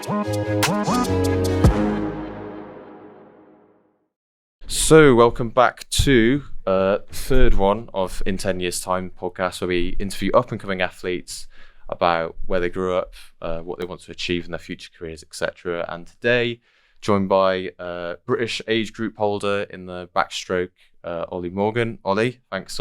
So, welcome back to the third one of In 10 Years Time podcast, where we interview up-and-coming athletes about where they grew up, what they want to achieve in their future careers, etc. And today, joined by British age group holder in the backstroke, Ollie Morgan. Ollie, thanks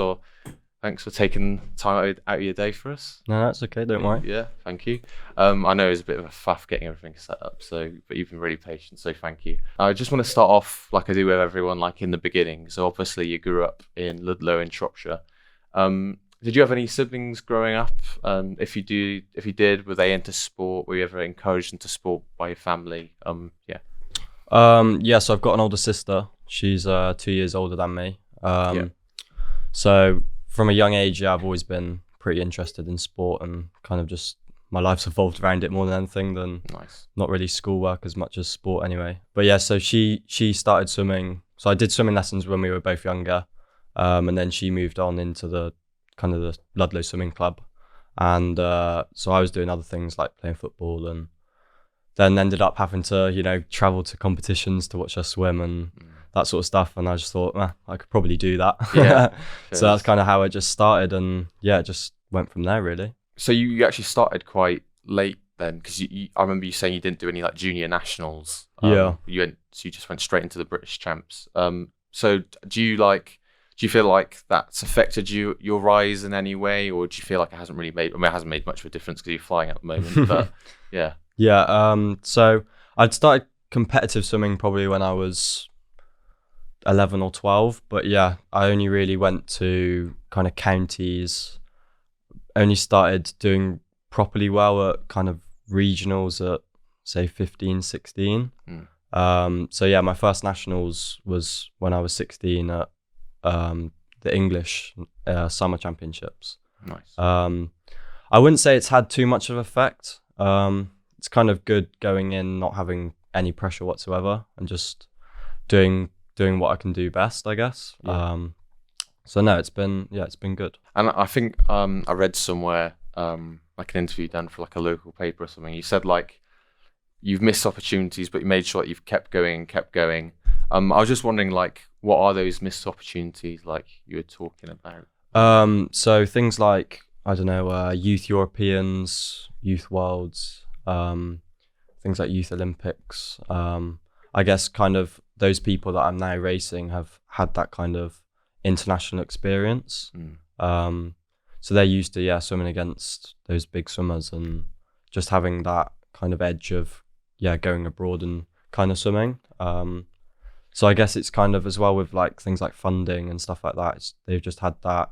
for taking time out of your day for us. No, that's okay. Don't worry. Yeah, thank you. I know it was a bit of a faff getting everything set up, but you've been really patient, so thank you. I just want to start off like I do with everyone, like in the beginning. So obviously you grew up in Ludlow in Shropshire. Did you have any siblings growing up? If you did, were they into sport? Were you ever encouraged into sport by your family? So I've got an older sister. She's 2 years older than me. So from a young age, I've always been pretty interested in sport, and kind of just my life's evolved around it more than anything than not really schoolwork as much as sport anyway. But yeah, so she started swimming. So I did swimming lessons when we were both younger, and then she moved on into the kind of the Ludlow swimming club, and so I was doing other things like playing football, and then ended up having to travel to competitions to watch her swim and that sort of stuff, and I just thought I could probably do that. So that's kind of how it just started, and it just went from there really. So you actually started quite late then, because I remember you saying you didn't do any like junior nationals. You just went straight into the British champs. So do you feel like that's affected your rise in any way, or do you feel like it hasn't really made? I mean, it hasn't made much of a difference because you're flying at the moment, but yeah. So I'd started competitive swimming probably when I was 11 or 12, but I only really went to kind of counties, only started doing properly well at kind of regionals at say 15, 16. My first nationals was when I was 16 at the English summer championships. Nice. I wouldn't say it's had too much of an effect. It's kind of good going in not having any pressure whatsoever and just doing what I can do best, I guess. So no, it's been good. And I think I read somewhere like an interview done for like a local paper or something. You said like you've missed opportunities, but you made sure that you've kept going. I was just wondering, like, what are those missed opportunities like you were talking about? So things like, I don't know, Youth Europeans, Youth Worlds, things like Youth Olympics. I guess kind of those people that I'm now racing have had that kind of international experience. So they're used to swimming against those big swimmers and just having that kind of edge of going abroad and kind of swimming. So I guess it's kind of as well with like things like funding and stuff like that. They've just had that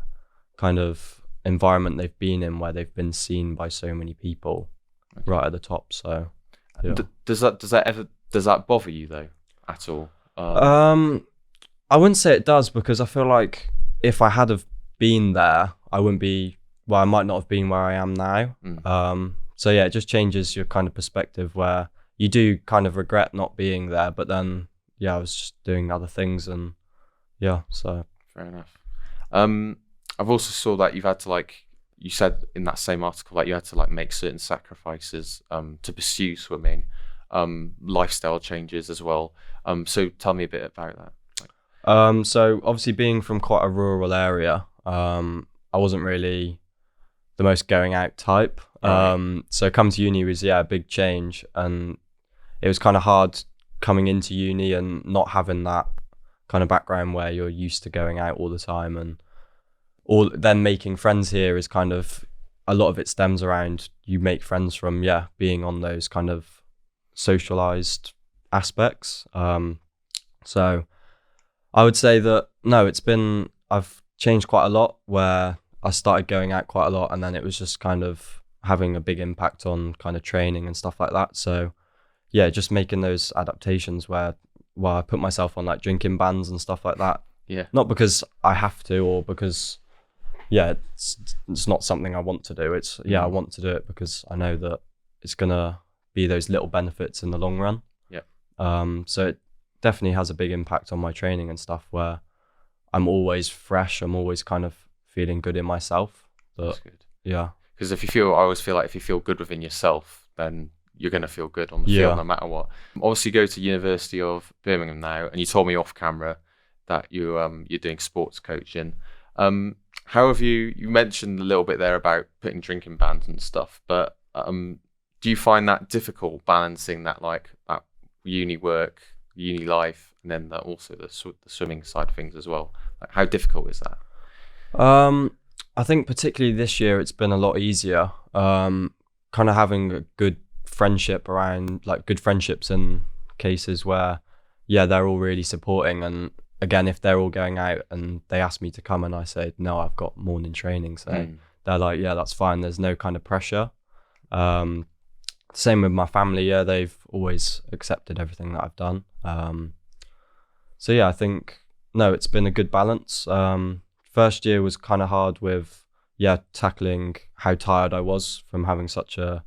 kind of environment they've been in where they've been seen by so many people right at the top. So does that bother you though at all? I wouldn't say it does, because I feel like if I had have been there, I might not have been where I am now. So it just changes your kind of perspective, where you do kind of regret not being there, but then I was just doing other things, and so fair enough. I've also saw that you've had to, like you said in that same article, like you had to like make certain sacrifices to pursue swimming, lifestyle changes as well. So tell me a bit about that. So obviously being from quite a rural area, I wasn't really the most going out type. So come to uni was a big change, and it was kind of hard coming into uni and not having that kind of background where you're used to going out all the time, and then making friends here is kind of, a lot of it stems around you make friends from being on those kind of socialized aspects. So I would say that I've changed quite a lot, where I started going out quite a lot, and then it was just kind of having a big impact on kind of training and stuff like that. So just making those adaptations where I put myself on like drinking bans and stuff like that. Not because I have to, or because it's not something I want to do. It's I want to do it because I know that it's gonna be those little benefits in the long run. So it definitely has a big impact on my training and stuff, where I'm always fresh. I'm always kind of feeling good in myself. That's good. Yeah. Because I always feel like if you feel good within yourself, then you're going to feel good on the field no matter what. Obviously, you go to University of Birmingham now, and you told me off camera that you're doing sports coaching. How have you mentioned a little bit there about putting drinking bans and stuff, but do you find that difficult balancing that that uni work, uni life, and then also the swimming side of things as well? Like, how difficult is that? I think particularly this year it's been a lot easier. Kind of having a good friendship around, like good friendships in cases where they're all really supporting, and again, if they're all going out and they ask me to come and I say no, I've got morning training, so they're like, yeah, that's fine, there's no kind of pressure. Same with my family, they've always accepted everything that I've done. So I think it's been a good balance. First year was kind of hard with tackling how tired I was from having such a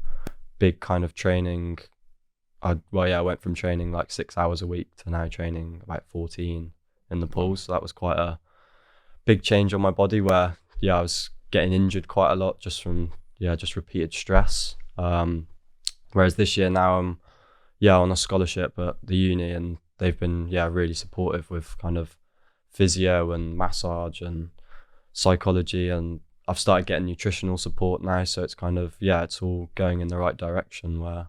big kind of training. I went from training like 6 hours a week to now training about 14 in the pool, so that was quite a big change on my body where I was getting injured quite a lot just from just repeated stress. Whereas this year now I'm on a scholarship at the uni, and they've been really supportive with kind of physio and massage and psychology, and I've started getting nutritional support now, so it's kind of it's all going in the right direction where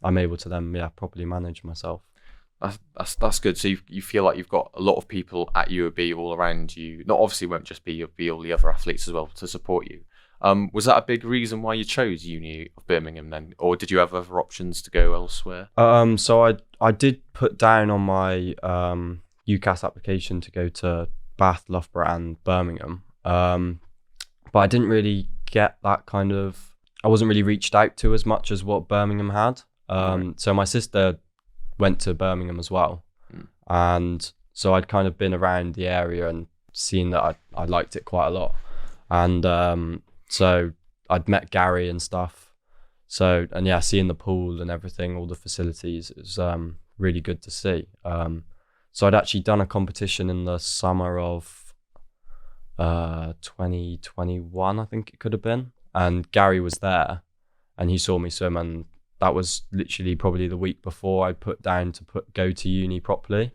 I'm able to then properly manage myself. That's good. So you feel like you've got a lot of people at UOB all around you. Not obviously won't just be all the other athletes as well to support you. Was that a big reason why you chose Uni of Birmingham then, or did you have other options to go elsewhere? So I did put down on my UCAS application to go to Bath, Loughborough, and Birmingham, but I didn't really get that kind of. I wasn't really reached out to as much as what Birmingham had. So my sister went to Birmingham as well, and so I'd kind of been around the area and seen that I liked it quite a lot, and so I'd met Gary and stuff. So, and seeing the pool and everything, all the facilities, it was really good to see. So I'd actually done a competition in the summer of 2021, I think it could have been. And Gary was there and he saw me swim, and that was literally probably the week before I put down to go to uni properly.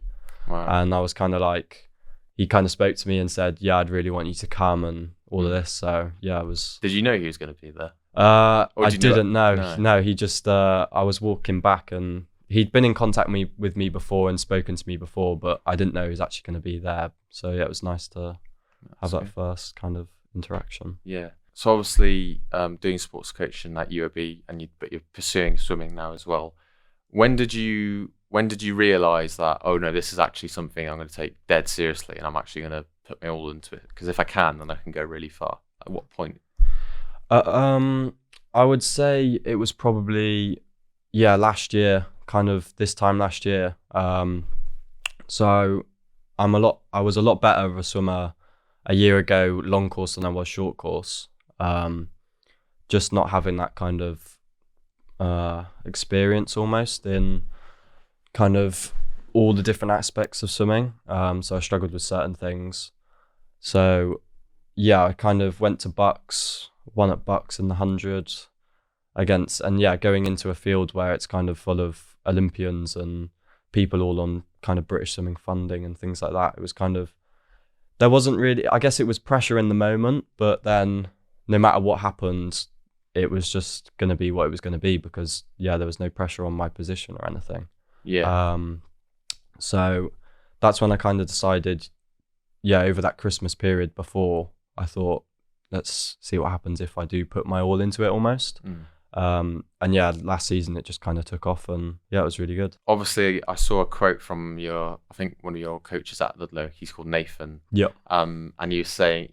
Wow. And I was kind of like, he kind of spoke to me and said, I'd really want you to come and all of this. So I was. Did you know he was going to be there? I didn't know. No, he just. I was walking back and he'd been in contact with me before and spoken to me before, but I didn't know he was actually going to be there. So it was nice to have that first kind of interaction. Yeah. So obviously, doing sports coaching at UOB, but you're pursuing swimming now as well. When did you realise that, oh no, this is actually something I'm going to take dead seriously, and I'm actually going to put my all into it? Because if I can, then I can go really far. At what point? I would say it was probably last year, kind of this time last year. So I was a lot better of a swimmer a year ago, long course, than I was short course. Just not having that kind of experience almost in kind of all the different aspects of swimming. So I struggled with certain things. So I kind of went to Bucks, won at Bucks in the 100 against, and going into a field where it's kind of full of Olympians and people all on kind of British swimming funding and things like that. It was kind of, there wasn't really, I guess it was pressure in the moment, but then no matter what happened, it was just going to be what it was going to be, because there was no pressure on my position or anything. So that's when I kind of decided, over that Christmas period before, I thought, let's see what happens if I do put my all into it almost. And last season it just kind of took off, and it was really good. Obviously, I saw a quote from I think one of your coaches at Ludlow. He's called Nathan. And he was saying,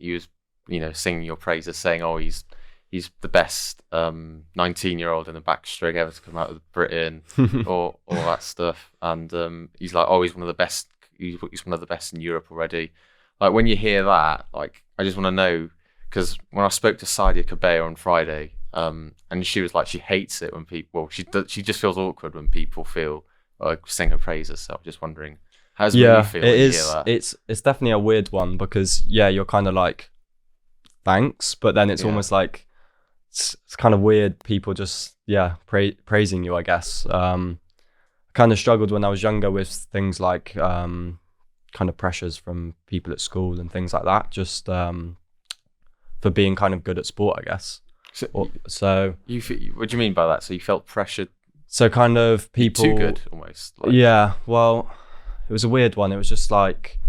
singing your praises, saying, oh, he's the best 19-year-old in the backstroke ever to come out of Britain, or all that stuff. And he's like, oh, he's one of the best. He's one of the best in Europe already. Like, when you hear that, like, I just want to know, because when I spoke to Sadia Cabello on Friday, and she was like, she hates it when people. Well, she just feels awkward when people sing her praises. So I'm just wondering, how does it make you feel? It is. Hear that? It's definitely a weird one, because you're kind of like, thanks, but then it's almost like, it's kind of weird. People just praising you, I guess. I kind of struggled when I was younger with things like kind of pressures from people at school and things like that. Just for being kind of good at sport, I guess. So what do you mean by that? So you felt pressured? So kind of people Too good, almost. Like. Yeah. Well, it was a weird one. It was just like,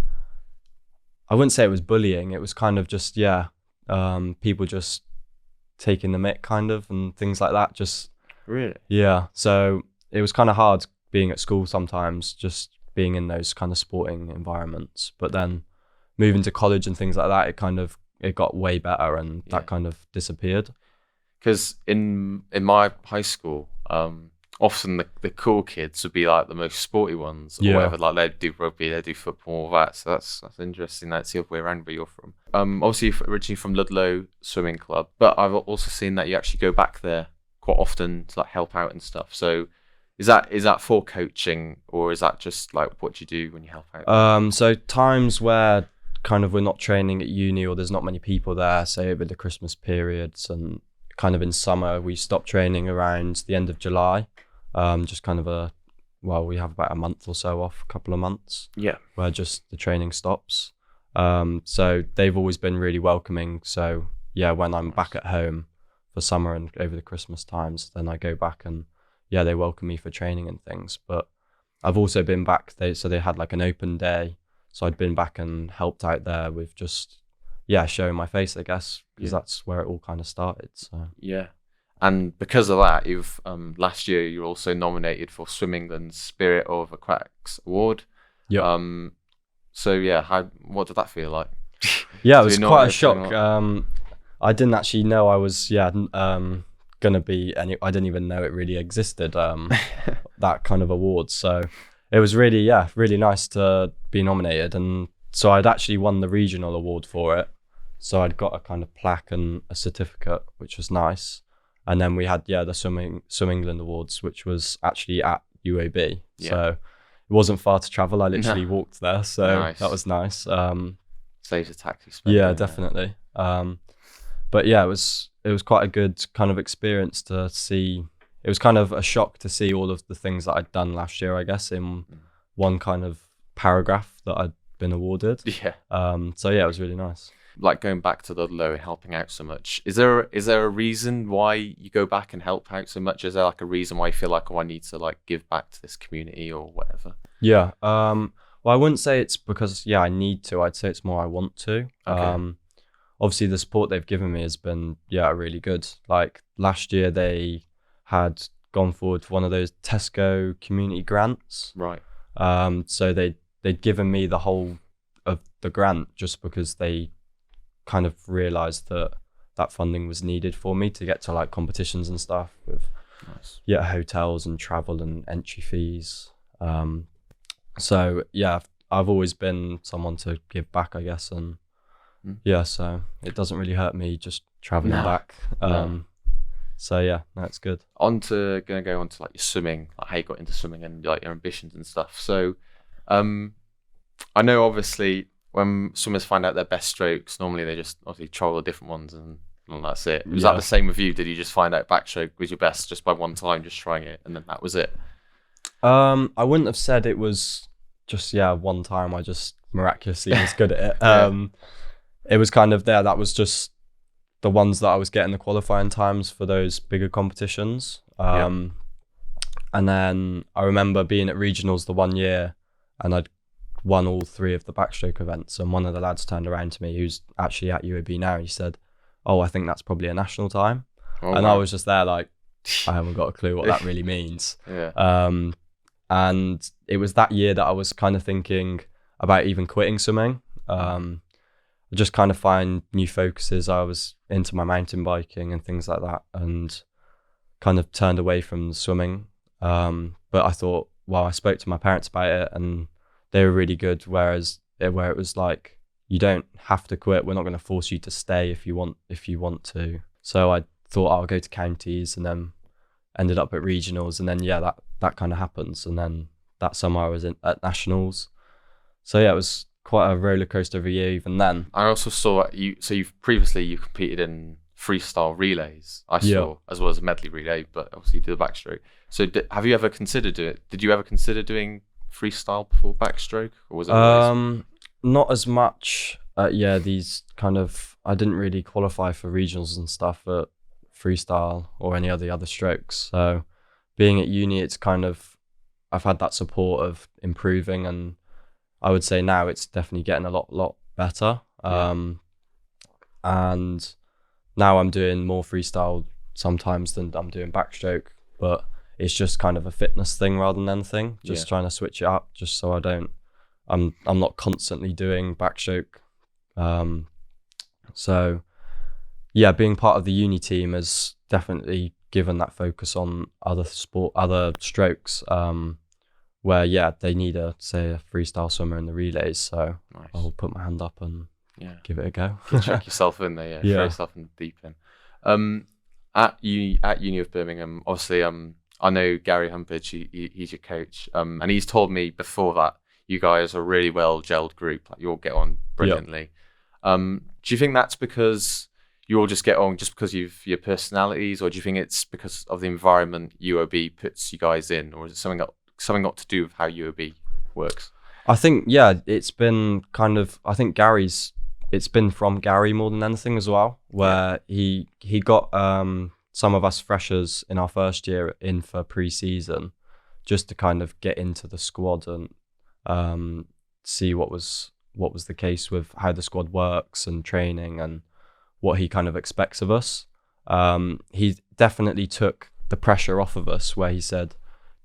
I wouldn't say it was bullying. It was kind of just people just taking the mick kind of and things like that. Just really. Yeah. So it was kind of hard being at school sometimes, just being in those kind of sporting environments. But then moving to college and things like that, it got way better, and that kind of disappeared. Because in my high school, often the cool kids would be like the most sporty ones, or whatever. Like they do rugby, they do football, all that. So that's interesting. That's the other way around where you're from. Obviously you're originally from Ludlow Swimming Club, but I've also seen that you actually go back there quite often to like help out and stuff. So is that for coaching, or is that just like what you do when you help out? So times where kind of we're not training at uni, or there's not many people there, say over the Christmas periods, and kind of in summer we stop training around the end of July. Just kind of we have about a month or so off, a couple of months. Yeah. Where just the training stops. So they've always been really welcoming. So yeah, when I'm back at home for summer and over the Christmas times, then I go back and they welcome me for training and things. But I've also been back, they had like an open day. So I'd been back and helped out there with just, showing my face, I guess, because that's where it all kind of started. So yeah. And because of that, you've last year you were also nominated for Swim England's Spirit of Aquatics Award. Yeah. So what did that feel like? Yeah, it was quite a shock. I didn't actually know I was gonna be I didn't even know it really existed, that kind of award. So it was really really nice to be nominated, and so I'd actually won the regional award for it. So I'd got a kind of plaque and a certificate, which was nice. And then we had the Swim England Awards, which was actually at UAB. Yeah. So it wasn't far to travel. I literally walked there, so that was nice. Saves a taxi spend. Yeah, definitely. But yeah, it was quite a good kind of experience to see. It was kind of a shock to see all of the things that I'd done last year, I guess, in one kind of paragraph that I'd been awarded. Yeah. So yeah, it was really nice. Like going back to Ludlow and helping out so much, is there a reason why you go back and help out so much? Is there like a reason why you feel like, I need to like give back to this community or whatever? Yeah. Well, I wouldn't say it's because I need to. I'd say it's more I want to. Okay. Obviously the support they've given me has been really good. Like last year they had gone forward for one of those Tesco community grants. Right. So they'd given me the whole of the grant just because they kind of realized that funding was needed for me to get to like competitions and stuff with hotels and travel and entry fees. So I've always been someone to give back, I guess, and so it doesn't really hurt me just traveling back. So it's good. Gonna go on to like your swimming, like how you got into swimming and like your ambitions and stuff. So I know obviously when swimmers find out their best strokes, normally they just obviously trial the different ones and that's it. Was that the same with you? Did you just find out backstroke was your best just by one time, just trying it, and then that was it? I wouldn't have said it was just one time I just miraculously was good at it. It was kind of that was just the ones that I was getting the qualifying times for those bigger competitions. And then I remember being at regionals the one year and I'd won all three of the backstroke events, and one of the lads turned around to me, who's actually at UAB now, he said, "Oh, I think that's probably a national time." And I was just there like, I haven't got a clue what that really means. And it was that year that I was kind of thinking about even quitting swimming. I just kind of find new focuses. I was into my mountain biking and things like that, and kind of turned away from the swimming. But I thought, well, I spoke to my parents about it and they were really good, where it was like, you don't have to quit. We're not going to force you to stay if you want to. So I thought I'll go to counties, and then ended up at regionals, and then that kind of happens. And then that summer I was at nationals. So it was quite a roller coaster of a year even then. I also saw you've previously competed in freestyle relays. I saw, as well as a medley relay, but obviously you did the backstroke. So have you ever considered it? Did you ever consider doing freestyle before backstroke, or was it always... Not as much. These kind of, I didn't really qualify for regionals and stuff at freestyle or any of the other strokes. So being at uni, it's kind of, I've had that support of improving, and I would say now it's definitely getting a lot better. And now I'm doing more freestyle sometimes than I'm doing backstroke, but it's just kind of a fitness thing rather than anything. Just trying to switch it up, just so I'm not constantly doing backstroke. So yeah, being part of the uni team has definitely given that focus on other strokes, where they need a freestyle swimmer in the relays. So nice. I'll put my hand up and give it a go. Chuck yourself in there, throw yourself in the deep end. At Uni of Birmingham, obviously, I know Gary Humpage, he's your coach, and he's told me before that you guys are a really well gelled group. Like, you all get on brilliantly. Do you think that's because you all just get on just because of your personalities, or do you think it's because of the environment UOB puts you guys in, or is it something got to do with how UOB works? I think it's been kind of, I think it's been from Gary more than anything as well, where he got some of us freshers in our first year in for pre-season, just to kind of get into the squad and see what was the case with how the squad works and training and what he kind of expects of us. He definitely took the pressure off of us, where he said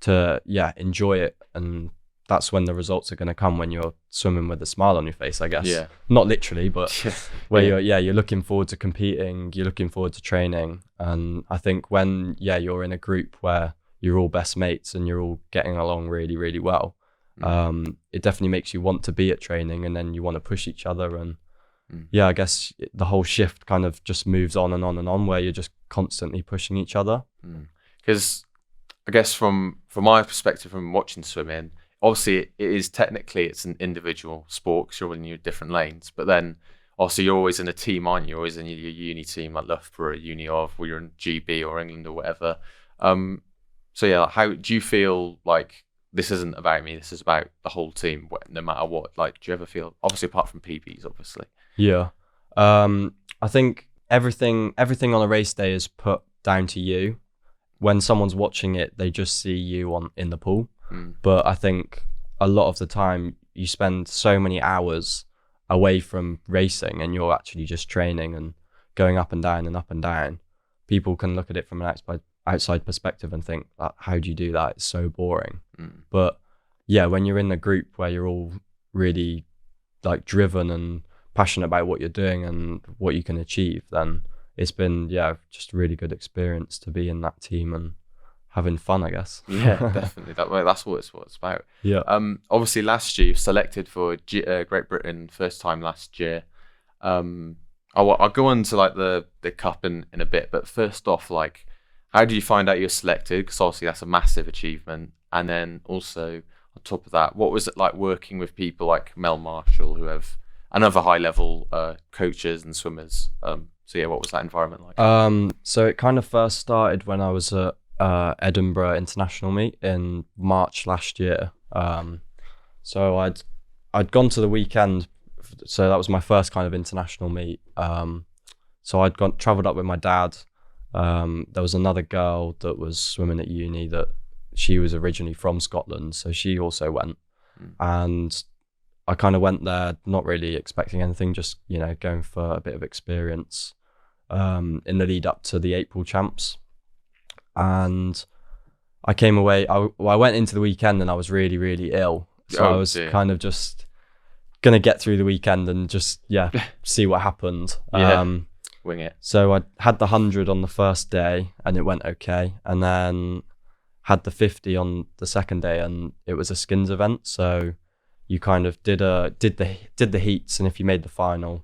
to enjoy it, and that's when the results are going to come, when you're swimming with a smile on your face, I guess. Yeah. Not literally, but where you're looking forward to competing, you're looking forward to training. And I think when you're in a group where you're all best mates and you're all getting along really, really well, it definitely makes you want to be at training, and then you want to push each other. And I guess the whole shift kind of just moves on and on and on, where you're just constantly pushing each other. Because I guess from my perspective, from watching swimming, obviously it is technically it's an individual sport because you're in your different lanes, but then also you're always in a team, aren't you? You're always in your uni team, like Loughborough, Uni of, or you're in GB or England or whatever. How do you feel like this isn't about me, this is about the whole team, no matter what? Like, do you ever feel, obviously apart from PBs, obviously? I think everything on a race day is put down to you. When someone's watching it, they just see you in the pool. But I think a lot of the time you spend so many hours away from racing, and you're actually just training and going up and down and up and down. People can look at it from an outside perspective and think, how do you do that? It's so boring. But when you're in a group where you're all really like driven and passionate about what you're doing and what you can achieve, then it's been just a really good experience to be in that team and having fun, I guess. Yeah, definitely. That's what it's about. Yeah. Obviously, last year you selected for Great Britain first time last year. I'll go on to like the cup in a bit, but first off, like, how did you find out you're selected? Because obviously that's a massive achievement. And then also on top of that, what was it like working with people like Mel Marshall, who have another high level coaches and swimmers? What was that environment like? So it kind of first started when I was at Edinburgh International Meet in March last year. So I'd gone to the weekend, so that was my first kind of international meet. So I'd travelled up with my dad. There was another girl that was swimming at uni that she was originally from Scotland, so she also went. And I kind of went there not really expecting anything, just going for a bit of experience in the lead up to the April champs. And I came away, I went into the weekend and I was really, really ill. So I was kind of just going to get through the weekend and just, see what happened. Wing it. So I had the 100 on the first day and it went okay. And then had the 50 on the second day, and it was a skins event. So you kind of did the heats, and if you made the finals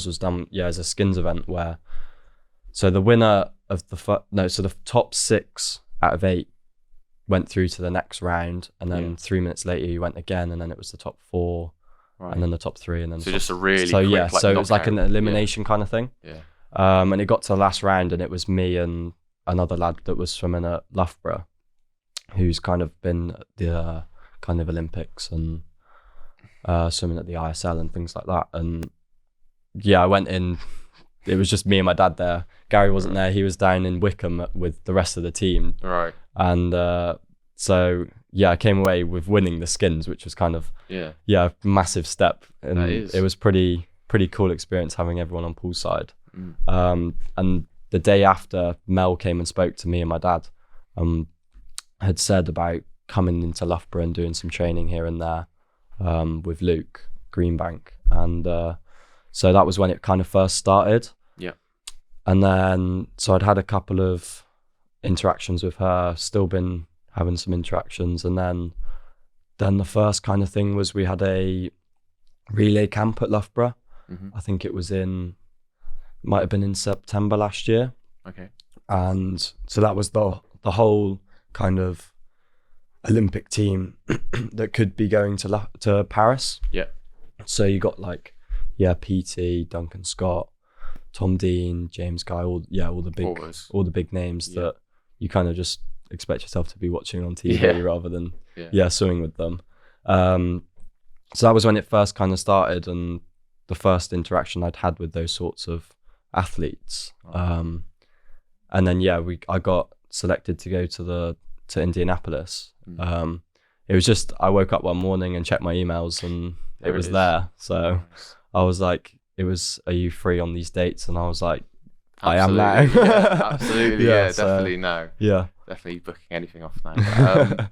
was done, as a skins event where, so the winner of the top 6 out of 8 went through to the next round, and then 3 minutes later you went again, and then it was the top 4, and then the top 3, and then just a really so it was like an elimination kind of thing. And it got to the last round, and it was me and another lad that was swimming at Loughborough, who's kind of been at the kind of Olympics and swimming at the ISL and things like that. And yeah, I went in. It was just me and my dad there. Gary wasn't there. He was down in Wickham with the rest of the team. Right. And so yeah, I came away with winning the skins, which was kind of a massive step. And it was pretty cool experience having everyone on poolside. And the day after, Mel came and spoke to me and my dad, had said about coming into Loughborough and doing some training here and there with Luke Greenbank. And so that was when it kind of first started. Yeah. And then, so I'd had a couple of interactions with her, still been having some interactions. And then the first kind of thing was we had a relay camp at Loughborough. I think it was might have been in September last year. Okay. And so that was the whole kind of Olympic team that could be going to Paris. Yeah. So you got like, PT, Duncan Scott, Tom Dean, James Guy, all the big names that you kind of just expect yourself to be watching on TV rather than swimming with them. So that was when it first kind of started, and the first interaction I'd had with those sorts of athletes. And then I got selected to go to Indianapolis. It was just, I woke up one morning and checked my emails and it was there. So nice. I was like, are you free on these dates? And I was like, absolutely. I am now. Absolutely. Definitely now. Yeah. Definitely booking anything off now.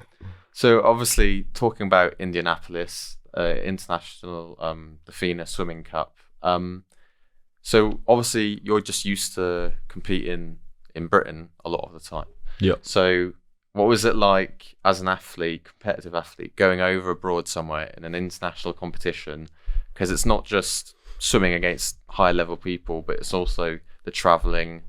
So obviously talking about Indianapolis, international, the FINA Swimming Cup. So obviously you're just used to competing in Britain a lot of the time. Yeah. So what was it like as an athlete, competitive athlete, going over abroad somewhere in an international competition? Because it's not just swimming against high level people, but it's also the traveling,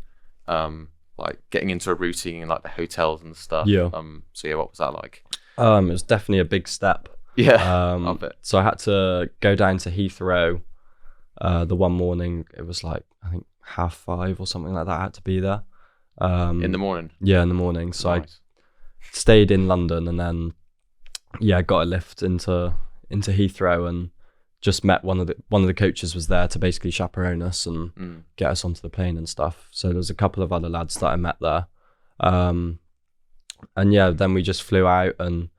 like getting into a routine, like the hotels and stuff. Yeah. So what was that like? It was definitely a big step. Yeah. I bet. So I had to go down to Heathrow. The one morning, it was like, I think 5:30 or something like that. I had to be there. In the morning? Yeah, in the morning. So nice. I stayed in London and then, got a lift into Heathrow and just met one of the coaches was there to basically chaperone us and get us onto the plane and stuff. So there was a couple of other lads that I met there. And then we just flew out, and it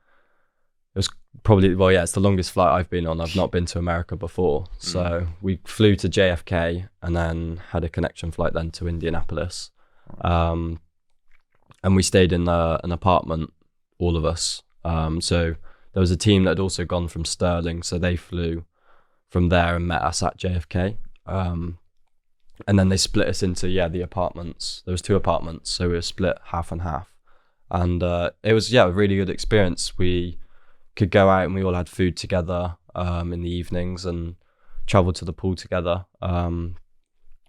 was probably, it's the longest flight I've been on. I've not been to America before. So we flew to JFK and then had a connection flight then to Indianapolis. And we stayed in an apartment, all of us. So there was a team that had also gone from Stirling, so they flew from there and met us at JFK. And then they split us into, the apartments. There was 2 apartments, so we were split half and half. And it was, a really good experience. We could go out and we all had food together in the evenings and traveled to the pool together.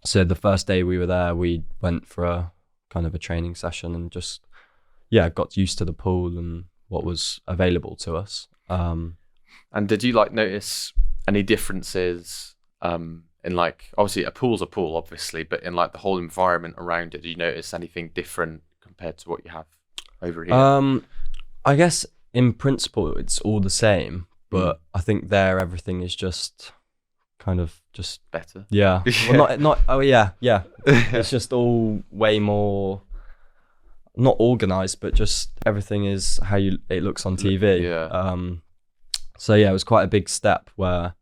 So the first day we were there, we went for a kind of a training session and just, got used to the pool and what was available to us. And did you notice any differences in obviously a pool's a pool, obviously, but in the whole environment around it, did you notice anything different compared to what you have over here? I guess in principle it's all the same, but I think there everything is just kind of just better. Yeah. Well, not. Oh yeah. It's just all way more, not organized, but just everything is how it looks on TV. Yeah. So it was quite a big step where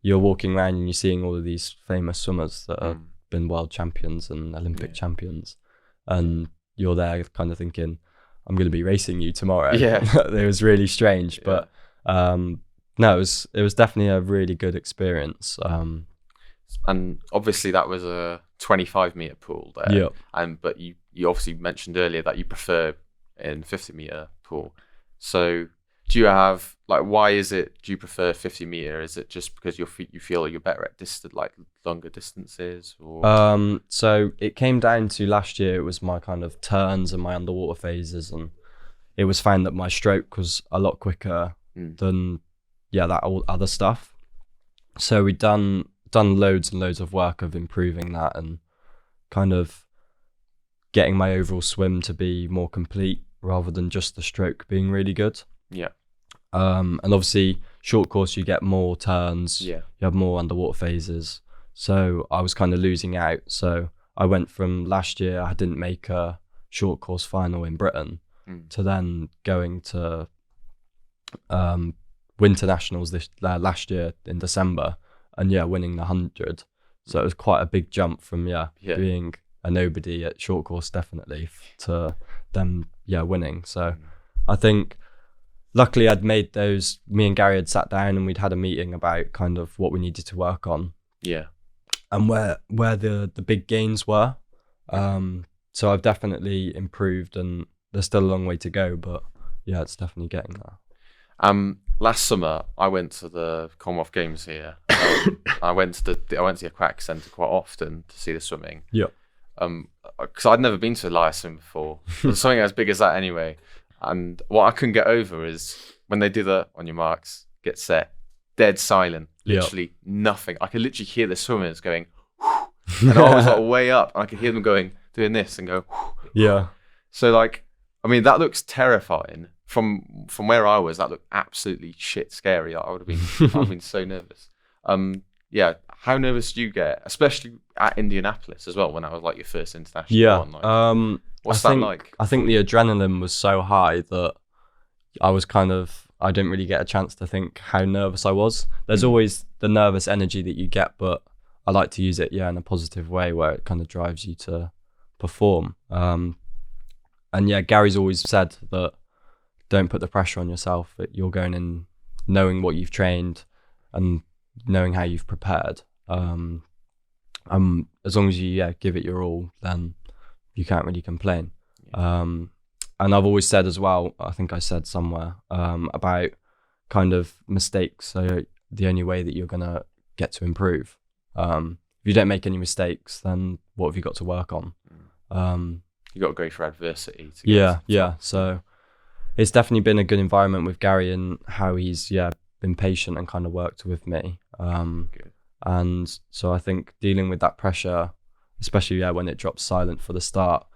you're walking around and you're seeing all of these famous swimmers that have been world champions and Olympic champions, and you're there kind of thinking, I'm going to be racing you tomorrow. Yeah. It was really strange, but no, it was definitely a really good experience. And obviously that was a 25-meter pool there. Yeah. But you obviously mentioned earlier that you prefer in 50-meter pool. So do you have why do you prefer 50-meter? Is it just because you feel you're better at longer distances, or? So it came down to last year. It was my kind of turns and my underwater phases, and it was found that my stroke was a lot quicker than that all other stuff. So we'd done loads and loads of work of improving that and kind of getting my overall swim to be more complete rather than just the stroke being really good. Yeah. And obviously short course, you get more turns, Yeah. you have more underwater phases. So I was kind of losing out. So I went from last year, I didn't make a short course final in Britain, to then going to Winter Nationals last year in December, and winning the 100. So it was quite a big jump from being a nobody at short course definitely to them winning. So I think luckily I'd made those. Me and Gary had sat down and we'd had a meeting about kind of what we needed to work on. Yeah. And where the big gains were. So I've definitely improved, and there's still a long way to go, but it's definitely getting there. Last summer I went to the Commonwealth Games here. I went to the aquatic centre quite often to see the swimming. Yeah. Because I'd never been to a live swim before. Something as big as that anyway. And what I couldn't get over is when they do the on your marks, get set, dead silent, literally nothing. I could literally hear the swimmers going, and I was like way up, and I could hear them doing this and go, yeah. So like, I mean, that looks terrifying. From where I was, that looked absolutely shit scary. I would have been so nervous. How nervous do you get, especially at Indianapolis as well, when that was like your first international one? Like, what's that like? I think the adrenaline was so high that I didn't really get a chance to think how nervous I was. There's always the nervous energy that you get, but I like to use it, in a positive way where it kind of drives you to perform. And Gary's always said that don't put the pressure on yourself. That you're going in knowing what you've trained and knowing how you've prepared. As long as you give it your all, then you can't really complain. And I've always said as well, I think I said somewhere about kind of mistakes. So the only way that you're gonna get to improve. If you don't make any mistakes, then what have you got to work on? You got to go for adversity. So it's definitely been a good environment with Gary and how he's been patient and kind of worked with me. And so I think dealing with that pressure, especially when it drops silent for the start,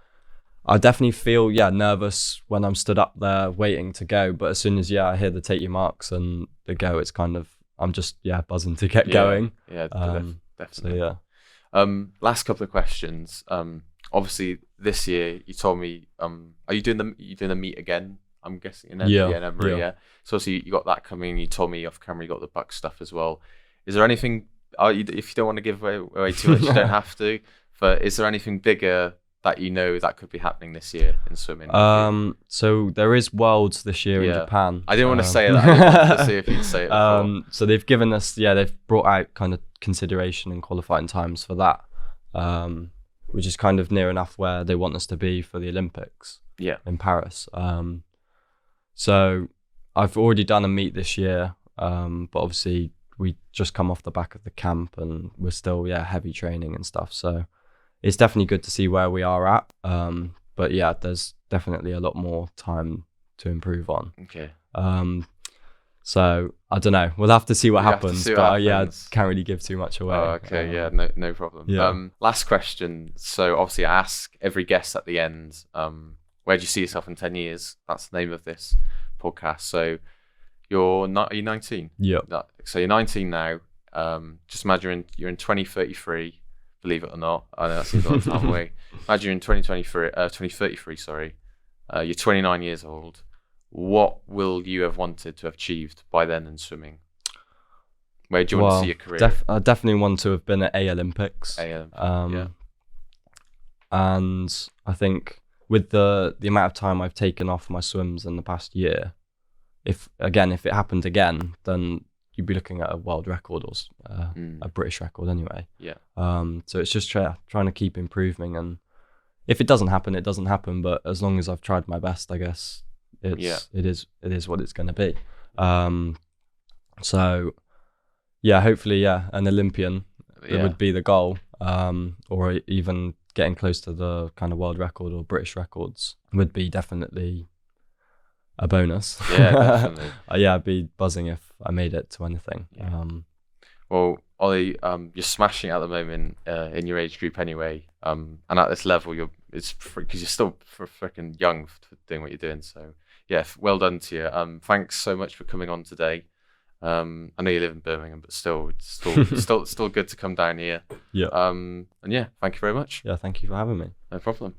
I definitely feel nervous when I'm stood up there waiting to go. But as soon as I hear the take your marks and the go, it's kind of I'm just buzzing to get going. Yeah, definitely. So last couple of questions. Obviously this year you told me are you doing the meet again? I'm guessing in Edinburgh. Yeah. So obviously you got that coming. You told me off camera you got the buck stuff as well. Is there anything? If you don't want to give away too much, you don't have to. But is there anything bigger that that could be happening this year in swimming? So there is Worlds this year in Japan. I didn't want to say that. I wanted to see if you'd say it before. So they've given us, they've brought out kind of consideration and qualifying times for that, which is kind of near enough where they want us to be for the Olympics. In Paris. So I've already done a meet this year, but obviously we just come off the back of the camp and we're still heavy training and stuff. So it's definitely good to see where we are at. But there's definitely a lot more time to improve on. Okay. So I don't know. We'll have to see what happens. Can't really give too much away. Oh, okay. No problem. Last question. So obviously I ask every guest at the end, where do you see yourself in 10 years? That's the name of this podcast. So are you 19? Yeah. So you're 19 now. Just imagine you're in 2033. Believe it or not, I know that seems a long time away. Imagine you're in 2033, sorry. You're 29 years old. What will you have wanted to have achieved by then in swimming? Where do you want to see your career? I definitely want to have been at Olympics. Yeah. And I think with the amount of time I've taken off my swims in the past year, if it happened again, then you'd be looking at a world record or a British record anyway. Yeah. So it's just trying to keep improving, and if it doesn't happen, it doesn't happen. But as long as I've tried my best, I guess it is what it's going to be. So hopefully an Olympian would be the goal, or even getting close to the kind of world record or British records would be definitely a bonus. Yeah, definitely. I'd be buzzing if I made it to anything. Well, Ollie, you're smashing it at the moment in your age group anyway. And at this level, because you're still freaking young for doing what you're doing. So yeah, well done to you. Thanks so much for coming on today. I know you live in Birmingham, but still good to come down here. Yeah. And yeah, thank you very much. Yeah, thank you for having me. No problem.